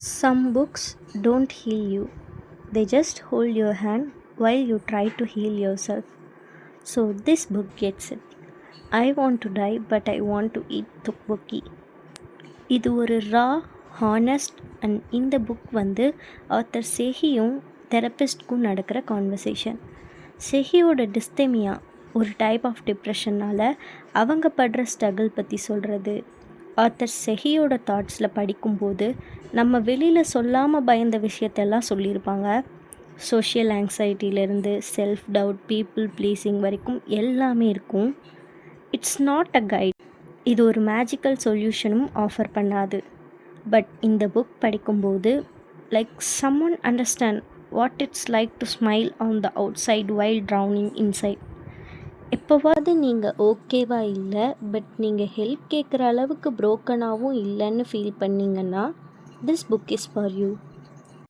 Some books don't heal you, they just hold your hand while you try to heal yourself. So, this book gets it. I want to die, but I want to eat tukboki. இது ஒரு honest and இந்த book வந்து author செஹியும் தெரபிஸ்ட்க்கும் நடக்கிற conversation. செஹியோட டிஸ்தெமியா ஒரு type of டிப்ரெஷன்னால் அவங்க படுற struggle பற்றி சொல்கிறது. ஆத்தர் செஹியோட தாட்ஸில் படிக்கும்போது நம்ம வெளியில் சொல்லாமல் பயந்த விஷயத்தெல்லாம் சொல்லியிருப்பாங்க. சோஷியல் ஆங்ஸைட்டியிலேருந்து செல்ஃப் டவுட், பீப்புள் ப்ளீஸிங் வரைக்கும் எல்லாமே இருக்கும். இட்ஸ் நாட் அ கைட், இது ஒரு மேஜிக்கல் சொல்யூஷனும் ஆஃபர் பண்ணாது. பட் இந்த புக் படிக்கும்போது like someone understand what it's like to smile on the outside while drowning inside. எப்போவாவது நீங்கள் ஓகேவா இல்லை, பட் நீங்கள் ஹெல்ப் கேட்குற அளவுக்கு ப்ரோக்கனாகவும் இல்லைன்னு ஃபீல் பண்ணிங்கன்னா this book is for you.